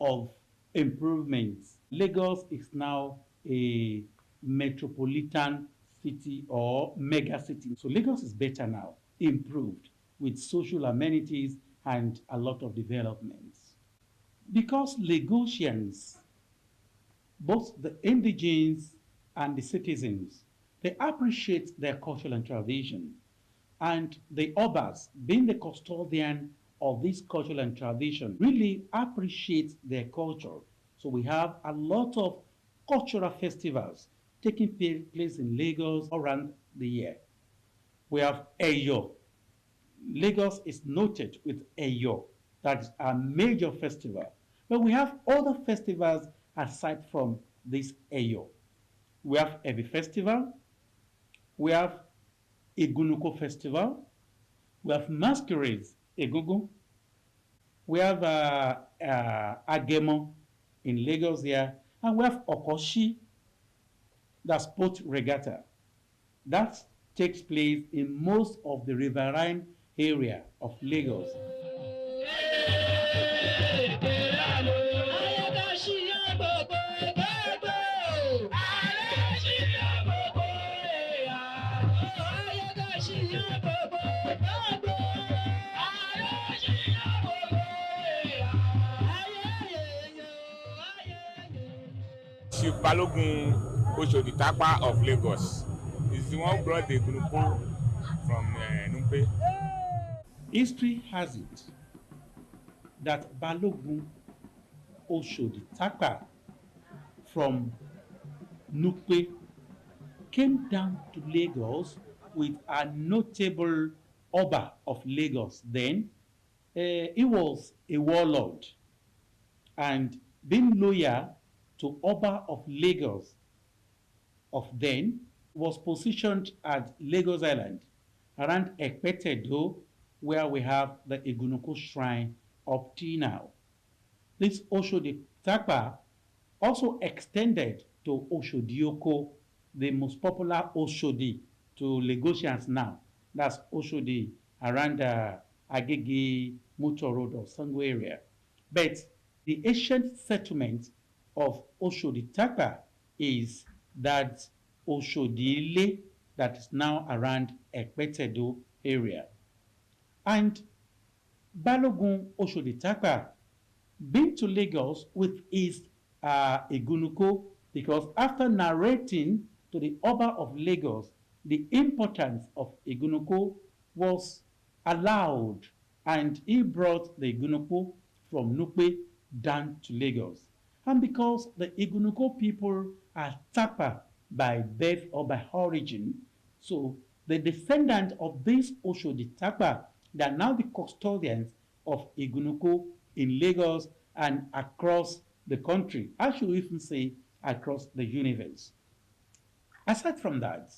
of improvements. Lagos is now a metropolitan city or mega city. So Lagos is better now, improved with social amenities and a lot of developments. Because Lagosians, both the indigenes and the citizens, they appreciate their culture and tradition. And the Obas, being the custodian of this culture and tradition, really appreciate their culture. So we have a lot of cultural festivals taking place in Lagos around the year. We have Eyo. Lagos is noted with Eyo. That's a major festival. But we have other festivals aside from this Eyo. We have Ebi Festival. We have Igunuko Festival. We have masquerades, Egungun. We have Agemo in Lagos here. And we have Okoshi, that's boat regatta. That takes place in most of the riverine area of Lagos. Chief Balogun Oshodi Tapa of Lagos is the one who brought the Gunupo from Numpe. History has it that Balogun Oshodi Tapa from Nupe came down to Lagos with a notable Oba of Lagos then. He was a warlord and being loyal to Oba of Lagos of then was positioned at Lagos Island around Ekpetedo where we have the Igunuko shrine up till now. This Oshodi Takpa also extended to Oshodioko, the most popular Oshodi to Lagosians now. That's Oshodi around Agege, Muto Road or Sango area. But the ancient settlement of Oshodi Takpa is that Oshodile that is now around Ekpetedo area. And Balogun Oshodi Takpa been to Lagos with his Igunuko because after narrating to the Oba of Lagos the importance of Igunuko was allowed and he brought the Igunuko from Nupe down to Lagos. And because the Igunuko people are Tapa by birth or by origin, so the descendant of this Oshodi Tapa, they are now the custodians of Igunuko in Lagos and across the country. I should even say across the universe. Aside from that,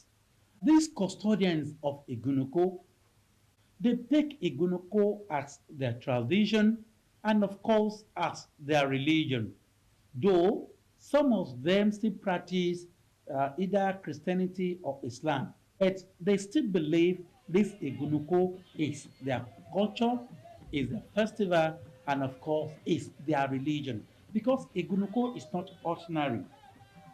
these custodians of Igunuko, they take Igunuko as their tradition and of course as their religion. Though some of them still practice either Christianity or Islam, but they still believe this Igunuko is their culture, is their festival, and of course is their religion. Because Igunuko is not ordinary.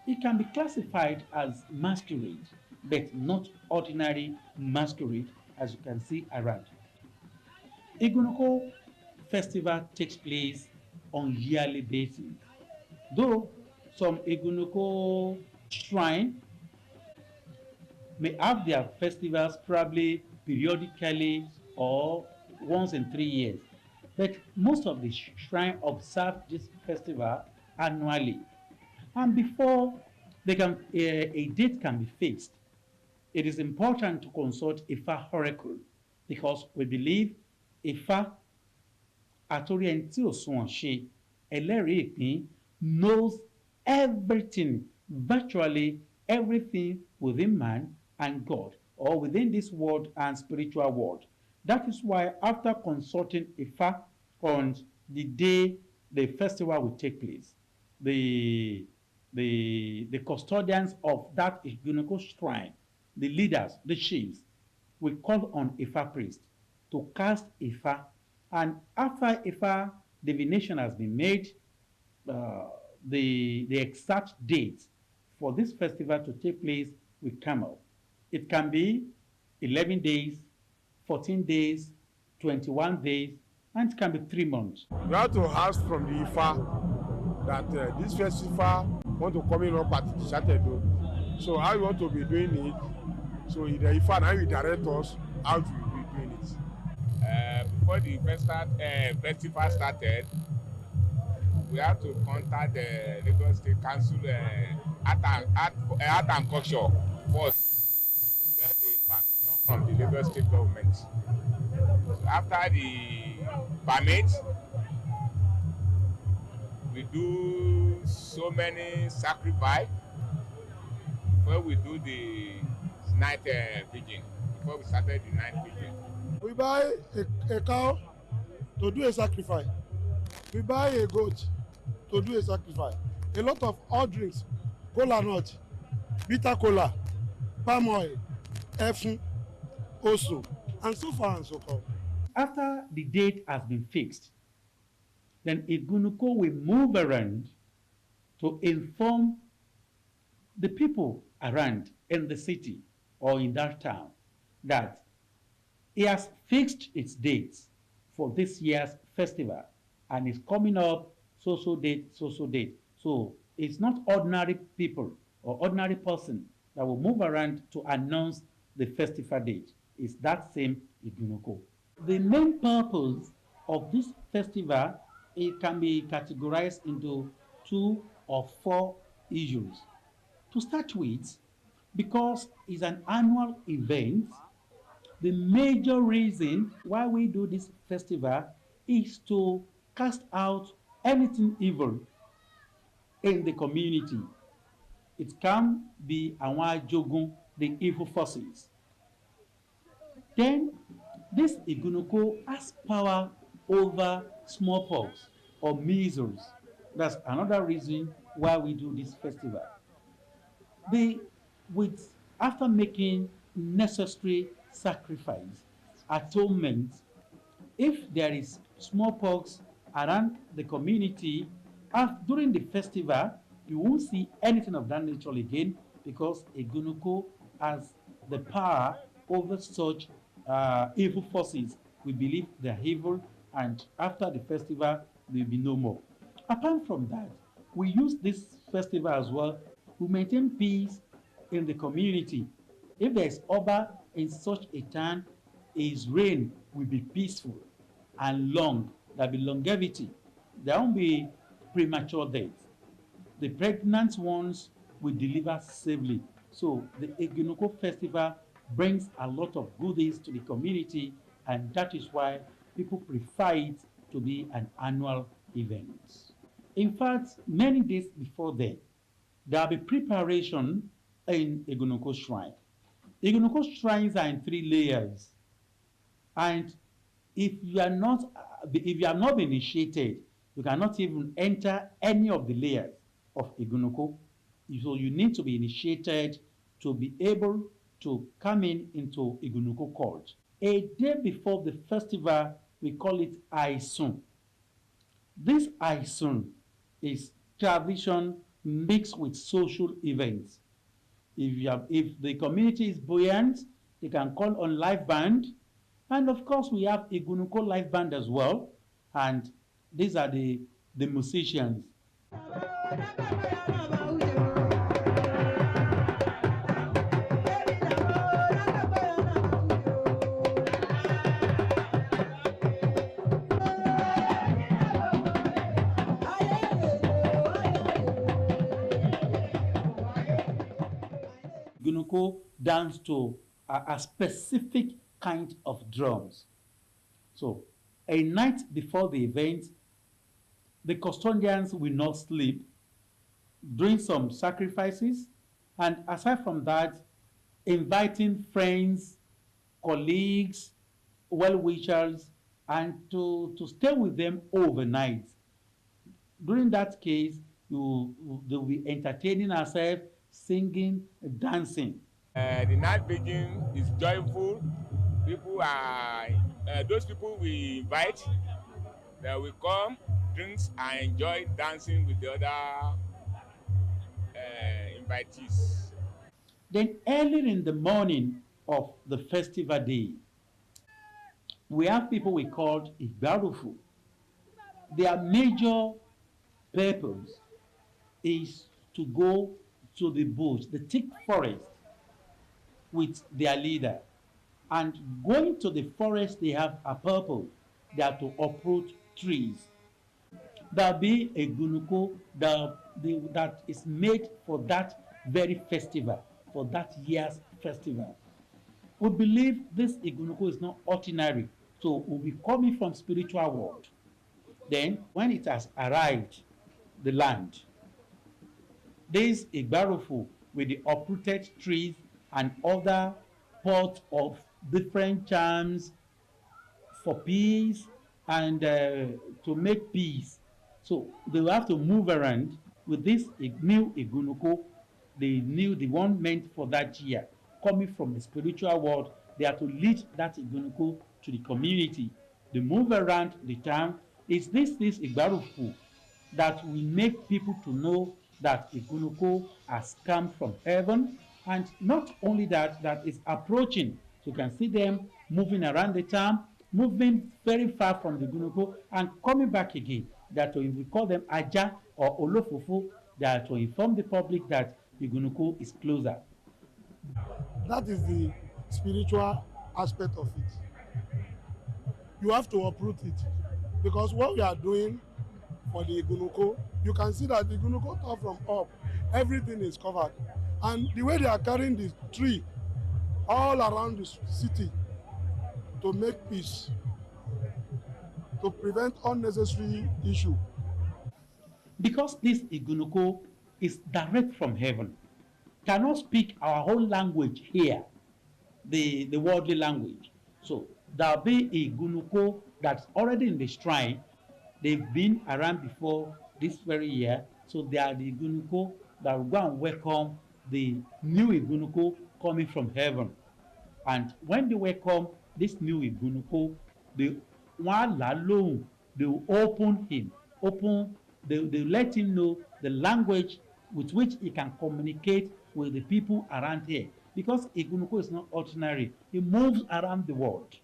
It can be classified as masquerade, but not ordinary masquerade as you can see around. Igunuko festival takes place on yearly basis. Though some Igunuko shrine may have their festivals probably periodically or once in 3 years, but most of the shrine observe this festival annually. And before a date can be fixed, it is important to consult Ifa oracle because we believe Ifa àtòrí ẹni tí ò sunwọ̀n ṣe ẹlẹ́rìí ìpín knows everything, virtually everything within man and God or within this world and spiritual world. That is why after consulting Ifa on the day the festival will take place, the custodians of that Igunuko shrine, the leaders, the chiefs, will call on Ifa priest to cast Ifa. And after Ifa divination has been made, uh, the exact date for this festival to take place will come up. It can be 11 days, 14 days, 21 days, and it can be 3 months. We have to ask from the Ifa that this festival want to come in up at Saturday. So how you want to be doing it? So the Ifa now will direct us how to be doing it. Before the festival started, we have to contact the Lagos State Council Art and Culture first to get the permission from the Lagos State government. So after the permit, we do so many sacrifice before we do the night vigil. Before we started the night vigil. We buy a cow to do a sacrifice. We buy a goat to do a sacrifice. A lot of hot drinks, cola nut, bitter cola, palm oil, efun, osu, and so far and so forth. After the date has been fixed, then Igunuko will move around to inform the people around in the city or in that town that he has fixed its dates for this year's festival and it's coming up so date, so date. So it's not ordinary people or ordinary person that will move around to announce the festival date. It's that same Igunuko. The main purpose of this festival, it can be categorized into 2 or 4 issues. To start with, because it's an annual event, the major reason why we do this festival is to cast out anything evil in the community. It can be àwọn ajogun, the evil forces. Then this Igunuko has power over smallpox or measles. That's another reason why we do this festival. After making necessary sacrifice, atonement, if there is smallpox around the community, during the festival, you won't see anything of that nature again because Igunuko has the power over such evil forces. We believe they're evil, and after the festival, there will be no more. Apart from that, we use this festival as well to maintain peace in the community. If there is Oba in such a town, his reign will be peaceful and long. There will be longevity. There won't be premature death. The pregnant ones will deliver safely. So the Igunuko festival brings a lot of goodies to the community, and that is why people prefer it to be an annual event. In fact, many days before then, there will be preparation in Igunuko shrine. Igunuko shrines are in 3 layers, and if you have not been initiated, you cannot even enter any of the layers of Igunuko. So you need to be initiated to be able to come into Igunuko cult. A day before the festival, we call it Aisun. This Aisun is tradition mixed with social events. If the community is buoyant, they can call on live band. And of course, we have Igunuko live band as well. And these are the musicians. Igunuko dance to a specific kind of drums. So a night before the event, the custodians will not sleep, doing some sacrifices, and aside from that, inviting friends, colleagues, well-wishers, and to stay with them overnight. During that case, they will be entertaining ourselves, singing, dancing. The night begin is joyful. People are those people we invite, they will come drinks and enjoy dancing with the other invitees. Then early in the morning of the festival day, we have people we called Igbarufu. Their major purpose is to go to the bush, the thick forest, with their leader. And going to the forest, they have a purpose. They are to uproot trees. There'll be a gunuko that is made for that very festival, for that year's festival. We believe this igunuko is not ordinary, so we'll be coming from spiritual world. Then, when it has arrived the land, this Igbarufu with the uprooted trees and other pots of different charms for peace and to make peace. So they will have to move around with this new Igunuko, the one meant for that year, coming from the spiritual world. They are to lead that Igunuko to the community. They move around the town. It's this Igbarufu that will make people to know that Igunuko has come from heaven, and not only that, that is approaching. So you can see them moving around the town, moving very far from the Igunuko and coming back again. That we call them Aja or Olofofo, that will inform the public that Igunuko is closer. That is the spiritual aspect of it. You have to uproot it, because what we are doing for the Igunuko, you can see that the Igunuko top from up, everything is covered. And the way they are carrying the tree all around the city to make peace, to prevent unnecessary issue. Because this Igunuko is direct from heaven, cannot speak our own language here, the worldly language. So there'll be a Igunuko that's already in the shrine. They've been around before this very year. So they are the Igunuko that will go and welcome the new Igunuko coming from heaven. And when they welcome this new Igunuko, they will open him, they let him know the language with which he can communicate with the people around here. Because Igunuko is not ordinary, he moves around the world.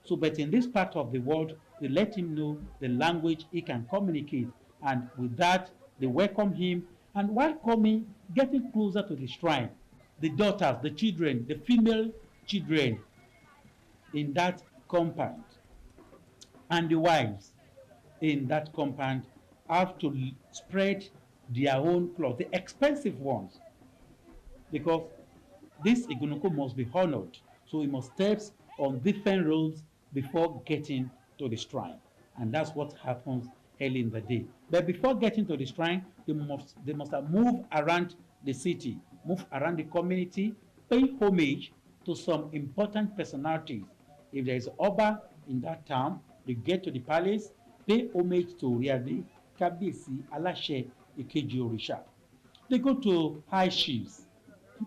So, but in this part of the world, they let him know the language he can communicate. And with that, they welcome him. And while coming, getting closer to the shrine, the daughters, the children, the female children in that compound, and the wives in that compound have to spread their own cloth, the expensive ones, because this Igunuko must be honored. So he must step on different roads before getting to the shrine. And that's what happens early in the day. But before getting to the shrine, they must have moved around the city, move around the community, pay homage to some important personalities. If there is Oba in that town, they get to the palace, pay homage to Riade, Kabisi, Alashe, Ikeji Orisha. They go to high chiefs,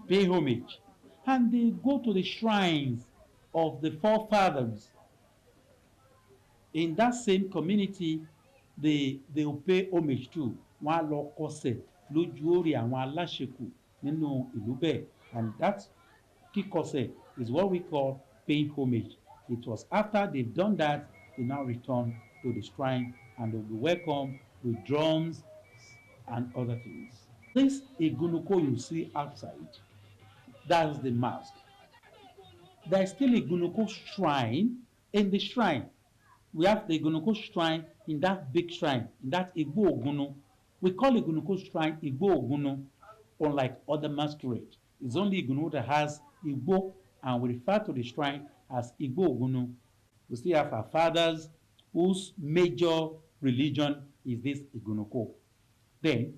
pay homage, and they go to the shrines of the forefathers. In that same community, they will pay homage to wọn á lọ kọsẹ̀ lójú orí àwọn aláṣekù nínú ìlú bẹ́ẹ̀, and that kíkọsẹ̀ is what we call paying homage. It was after they've done that, they now return to the shrine and they'll be welcomed with drums and other things. This Igunuko you see outside, that's the mask. There is still a Igunuko shrine. In the shrine, we have the Igunuko shrine in that big shrine, in that Igbo Ogunu. We call Igunuko shrine Igbo Ogunu, unlike other masquerade. It's only Igunu that has Igbo, and we refer to the shrine as Igbo Ogunu. We still have our fathers whose major religion is this Igunuko. Then,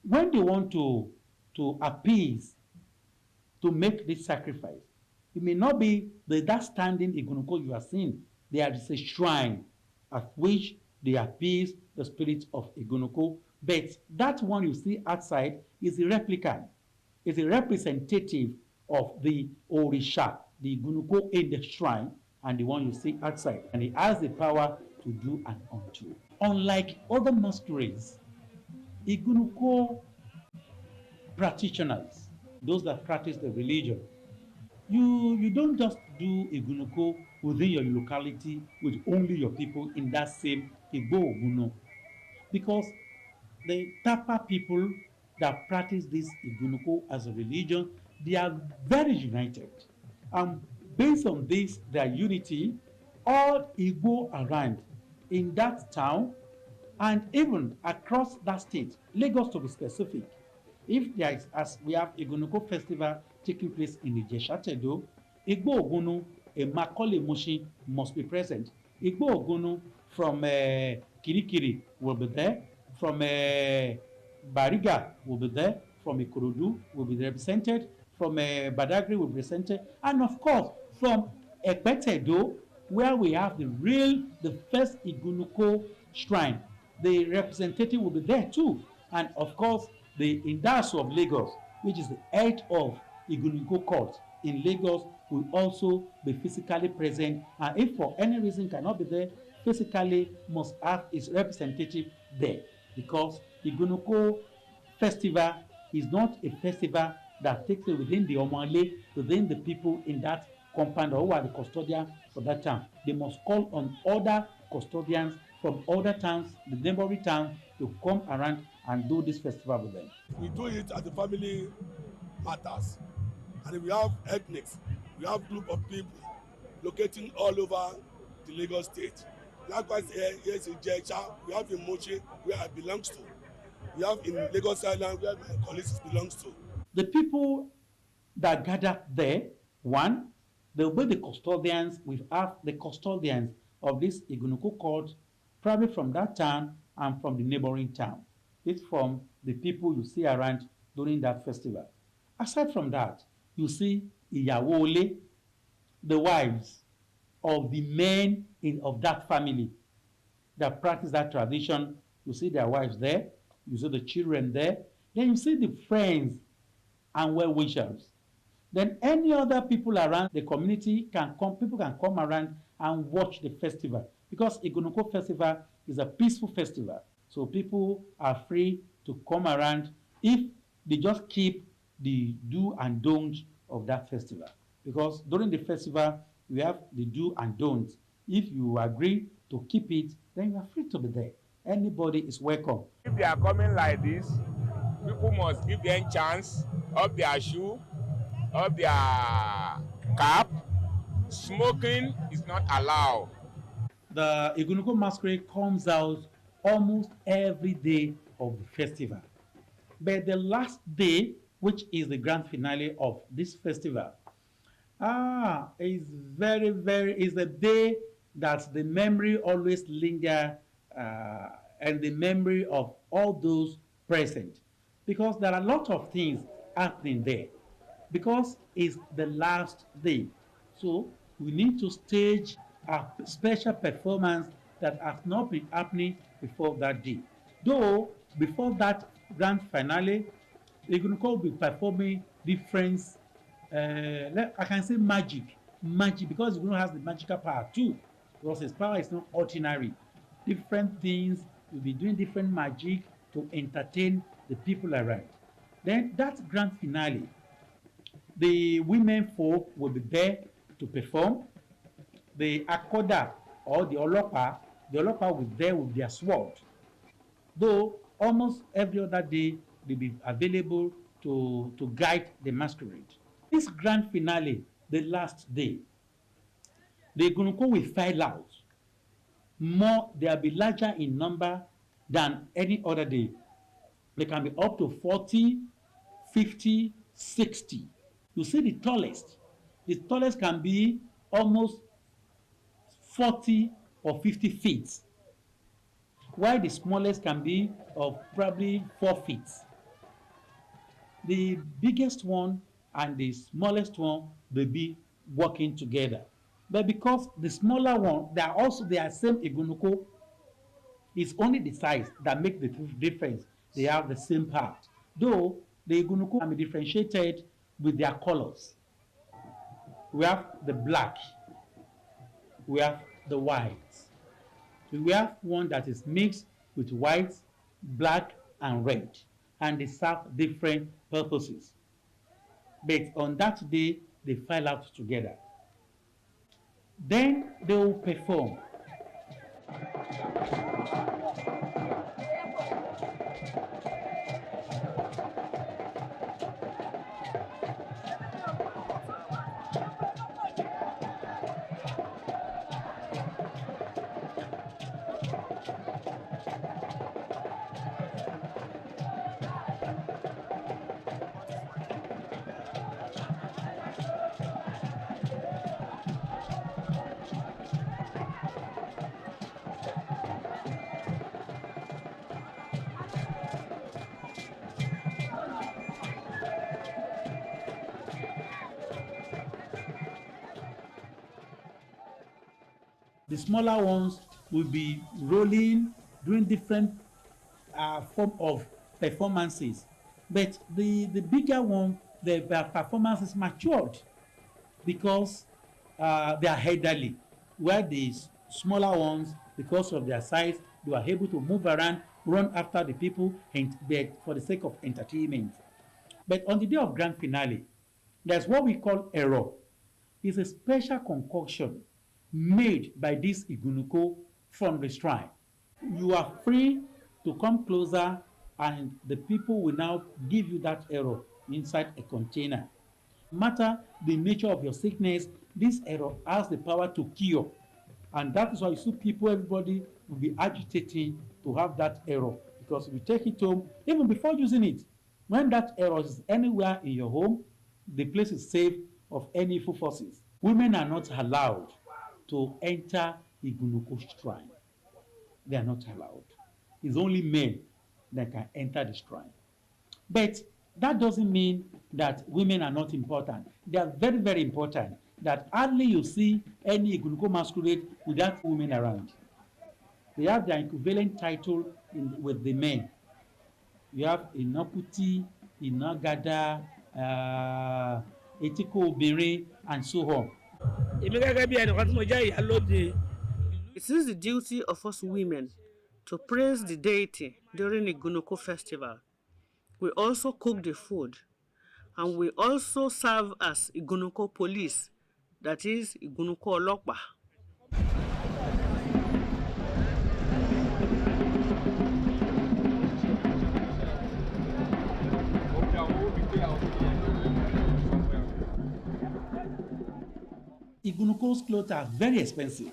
when they want to appease, to make this sacrifice, it may not be that standing Igunuko you are seeing. There is a shrine at which they appease the spirit of Igunuko, but that one you see outside is a replica, is a representative of the Orisha, the Igunuko in the shrine, and the one you see outside. And he has the power to do and undo. Unlike other masquerades, Igunuko practitioners, those that practice the religion, you don't just do Igunuko within your locality with only your people in that same Igbo Oguno, because the Tapa people that practice this Igunuko as a religion, they are very united. And based on this, their unity, all Igbo around in that town and even across that state, Lagos to be specific, if there is, as we have Igunuko festival taking place in Ijesha-Tedo, Igbo Ogunu, a Macaulay Mushin must be present. Igbo Ogunu from Kirikiri will be there, from Bariga will be there, from Ikorodu will be represented, from Badagry will be represented, and of course from Ekpetedo, where we have the first Igunuko shrine. The representative will be there too, and of course the Indaso of Lagos, which is the head of Igunuko court in Lagos, will also be physically present, and if for any reason cannot be there physically, must have its representative there, because Igunuko festival is not a festival that takes place within the Omale, within the people in that compound or who are the custodians for that town. They must call on other custodians from other towns, the neighboring towns, to come around and do this festival with them. We do it as a family matters, and we have ethnics, we have group of people locating all over the Lagos state. Likewise, here is in Ijesha, we have in Mochi, where I belong to. We have in Lagos Island, where my colleagues belongs to. The people that gather there, one, they'll be the custodians. We have the custodians of this Igunuko court, probably from that town and from the neighboring town. It's from the people you see around during that festival. Aside from that, you see Iyawole, the wives of the men of that family that practice that tradition. You see their wives there, you see the children there, then you see the friends and well-wishers. Then any other people around the community people can come around and watch the festival, because Igunuko festival is a peaceful festival. So people are free to come around if they just keep the do and don't of that festival. Because during the festival, we have the do and don'ts. If you agree to keep it, then you are free to be there. Anybody is welcome. If they are coming like this, people must give them chance of their shoe, of their cap. Smoking is not allowed. The Igunuko masquerade comes out almost every day of the festival. But the last day, which is the grand finale of this festival, is the day that the memory always linger, and the memory of all those present, because there are a lot of things happening there, because it's the last day. So we need to stage a special performance that has not been happening before that day. Though before that grand finale, Igunuko will be performing different, I can say magic, because Igunuko has the magical power too, because his power is not ordinary. Different things, will be doing different magic to entertain the people around. Then that grand finale, the women folk will be there to perform. The Akoda or the Olopa will be there with their sword. Though almost every other day they'll be available to guide the masquerade. This grand finale, the last day, the Igunuko will file out. They'll be larger in number than any other day. They can be up to 40, 50, 60. You see the tallest can be almost 40 or 50 feet, while the smallest can be of probably 4 feet. The biggest one and the smallest one will be working together. But because the smaller one, they are same Igunuko, it's only the size that makes the difference. They have the same part. Though the Igunuko can be differentiated with their colors. We have the black, we have the white, We have one that is mixed with white, black, and red, and they serve different purposes. But on that day, they file out together. Then they will perform. The smaller ones will be rolling, doing different form of performances. But the bigger one, their performance is matured because they are elderly, where the smaller ones, because of their size, they are able to move around, run after the people, and for the sake of entertainment. But on the day of grand finale, there's what we call error. It's a special concoction made by this Igunuko from the shrine. You are free to come closer, and the people will now give you that error inside a container. No matter the nature of your sickness, this error has the power to cure. And that is why you see people, everybody will be agitating to have that error, because if you take it home, even before using it, when that error is anywhere in your home, the place is safe of any evil forces. Women are not allowed to enter Igunuko shrine. They are not allowed. It's only men that can enter the shrine. But that doesn't mean that women are not important. They are very, very important. That hardly you see any Igunuko masquerade without women around. They have their equivalent title with the men. You have Inoputi, Inagada, Etiko Obere, and so on. It is the duty of us women to praise the deity during the Igunuko festival. We also cook the food, and we also serve as Igunuko police, that is Igunuko Olokpa. Igunuko's clothes are very expensive.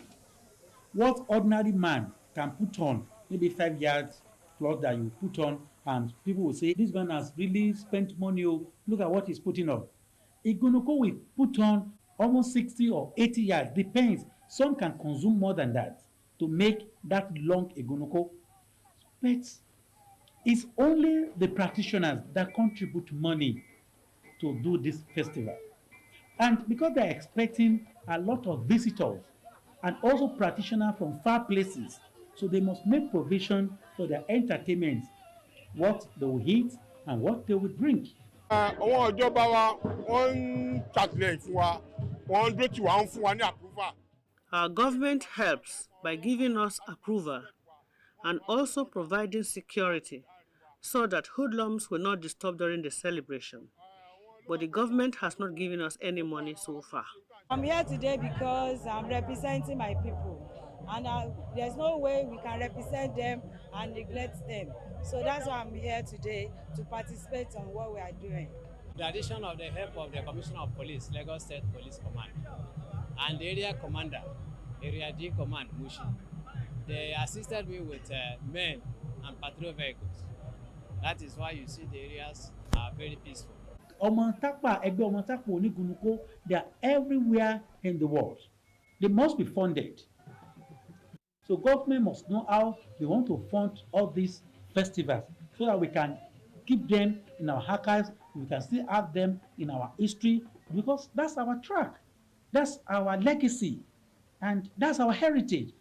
What ordinary man can put on, maybe 5 yards cloth that you put on, and people will say, this man has really spent money. Look at what he's putting on. Igunuko will put on almost 60 or 80 yards, depends. Some can consume more than that to make that long Igunuko. But it's only the practitioners that contribute money to do this festival. And because they're expecting a lot of visitors and also practitioners from far places, so they must make provision for their entertainment, what they will eat and what they will drink. Àwọn ìjọba wa wọ́n ń ṣàtìlẹ́yìn fún wa, wọ́n ń dúró tì wá, ń fún wa ní approval. Our government helps by giving us approval and also providing security so that hoodlums will not disturb during the celebration. But the government has not given us any money so far. I'm here today because I'm representing my people, and there's no way we can represent them and neglect them. So that's why I'm here today to participate on what we are doing. The addition of the help of the Commissioner of Police, Lagos State Police Command, and the area commander, Area D Command, Mushi, they assisted me with men and patrol vehicles. That is why you see the areas are very peaceful. Ẹgbẹ́ Ọmọ Tápà Onígunukó, they are everywhere in the world. They must be funded. So government must know how they want to fund all these festivals so that we can keep them in our archives, we can still have them in our history, because that's our track, that's our legacy, and that's our heritage.